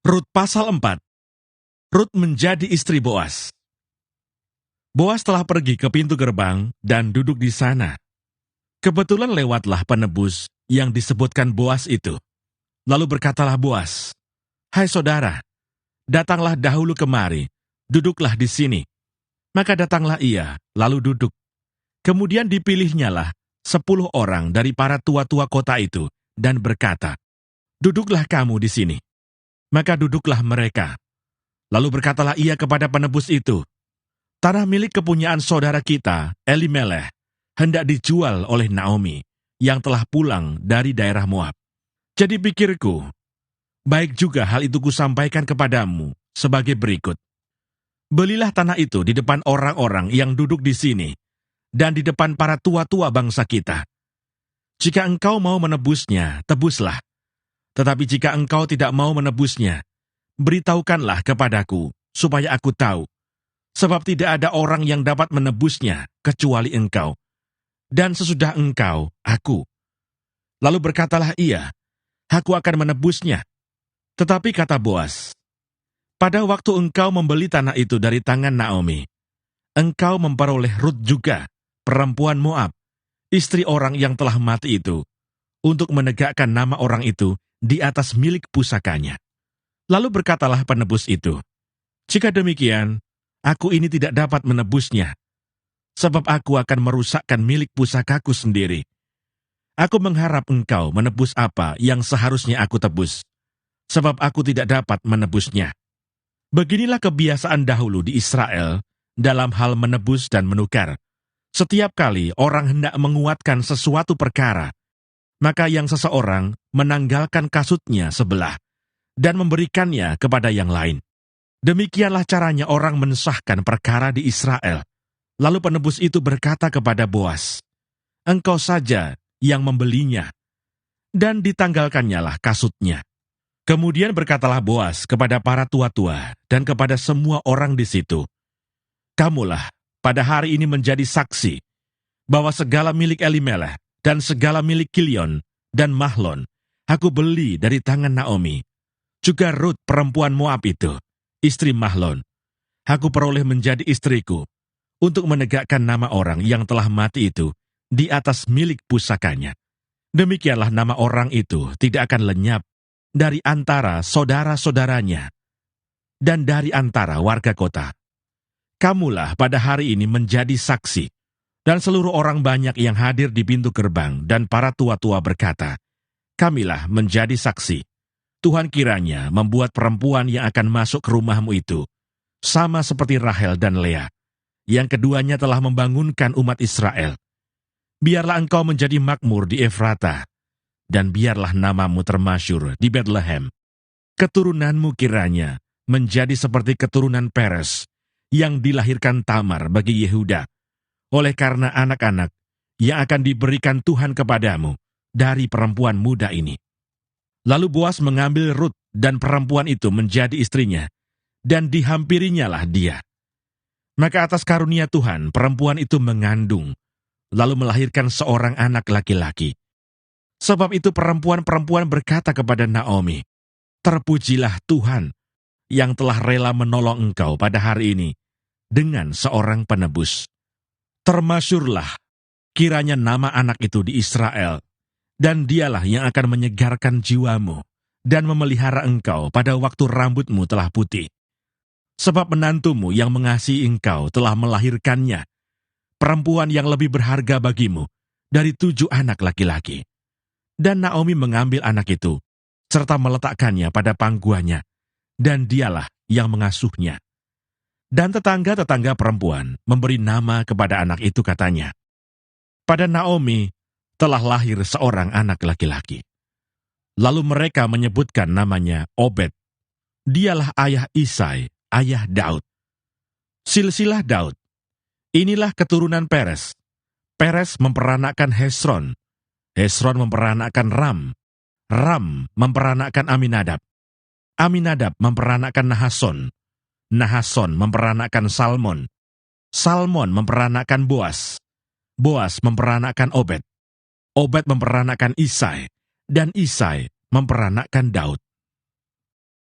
Rut pasal 4. Rut menjadi istri Boas. Boas telah pergi ke pintu gerbang dan duduk di sana. Kebetulan lewatlah penebus yang disebutkan Boas itu. Lalu berkatalah Boas, "Hai saudara, datanglah dahulu kemari, duduklah di sini." Maka datanglah ia, lalu duduk. Kemudian dipilihnyalah 10 orang dari para tua-tua kota itu dan berkata, "Duduklah kamu di sini." Maka duduklah mereka. Lalu berkatalah ia kepada penebus itu, "Tanah milik kepunyaan saudara kita, Elimeleh, hendak dijual oleh Naomi, yang telah pulang dari daerah Moab. Jadi pikirku, baik juga hal itu kusampaikan kepadamu sebagai berikut. Belilah tanah itu di depan orang-orang yang duduk di sini, dan di depan para tua-tua bangsa kita. Jika engkau mau menebusnya, tebuslah. Tetapi jika engkau tidak mau menebusnya, beritahukanlah kepadaku, supaya aku tahu. Sebab tidak ada orang yang dapat menebusnya, kecuali engkau. Dan sesudah engkau, aku." Lalu berkatalah ia, "Aku akan menebusnya." Tetapi kata Boas, "Pada waktu engkau membeli tanah itu dari tangan Naomi, engkau memperoleh Rut juga, perempuan Moab, istri orang yang telah mati itu, untuk menegakkan nama orang itu di atas milik pusakanya." Lalu berkatalah penebus itu, "Jika demikian, aku ini tidak dapat menebusnya, sebab aku akan merusakkan milik pusakaku sendiri. Aku mengharap engkau menebus apa yang seharusnya aku tebus, sebab aku tidak dapat menebusnya." Beginilah kebiasaan dahulu di Israel dalam hal menebus dan menukar. Setiap kali orang hendak menguatkan sesuatu perkara, maka yang seseorang menanggalkan kasutnya sebelah dan memberikannya kepada yang lain. Demikianlah caranya orang mensahkan perkara di Israel. Lalu penebus itu berkata kepada Boas, "Engkau saja yang membelinya." Dan ditanggalkannyalah kasutnya. Kemudian berkatalah Boas kepada para tua-tua dan kepada semua orang di situ, "Kamulah pada hari ini menjadi saksi bahwa segala milik Elimeleh dan segala milik Kilion dan Mahlon aku beli dari tangan Naomi. Juga Rut perempuan Moab itu, istri Mahlon, aku peroleh menjadi istriku untuk menegakkan nama orang yang telah mati itu di atas milik pusakanya. Demikianlah nama orang itu tidak akan lenyap dari antara saudara-saudaranya dan dari antara warga kota. Kamulah pada hari ini menjadi saksi." Dan seluruh orang banyak yang hadir di pintu gerbang dan para tua-tua berkata, "Kamilah menjadi saksi. Tuhan kiranya membuat perempuan yang akan masuk ke rumahmu itu sama seperti Rahel dan Lea, yang keduanya telah membangunkan umat Israel. Biarlah engkau menjadi makmur di Efrata, dan biarlah namamu termasyur di Betlehem. Keturunanmu kiranya menjadi seperti keturunan Peres, yang dilahirkan Tamar bagi Yehuda, oleh karena anak-anak yang akan diberikan Tuhan kepadamu dari perempuan muda ini." Lalu Boas mengambil Rut dan perempuan itu menjadi istrinya, dan dihampirinyalah dia. Maka atas karunia Tuhan, perempuan itu mengandung, lalu melahirkan seorang anak laki-laki. Sebab itu perempuan-perempuan berkata kepada Naomi, "Terpujilah Tuhan yang telah rela menolong engkau pada hari ini dengan seorang penebus. Termasyurlah kiranya nama anak itu di Israel, dan dialah yang akan menyegarkan jiwamu dan memelihara engkau pada waktu rambutmu telah putih. Sebab menantumu yang mengasihi engkau telah melahirkannya, perempuan yang lebih berharga bagimu dari 7 anak laki-laki." Dan Naomi mengambil anak itu, serta meletakkannya pada pangkuannya, dan dialah yang mengasuhnya. Dan tetangga-tetangga perempuan memberi nama kepada anak itu, katanya, "Pada Naomi telah lahir seorang anak laki-laki." Lalu mereka menyebutkan namanya Obed. Dialah ayah Isai, ayah Daud. Silsilah Daud. Inilah keturunan Peres. Peres memperanakkan Hesron. Hesron memperanakkan Ram. Ram memperanakkan Aminadab. Aminadab memperanakkan Nahason. Nahason memperanakkan Salmon. Salmon memperanakkan Boas. Boas memperanakkan Obed. Obed memperanakkan Isai. Dan Isai memperanakkan Daud.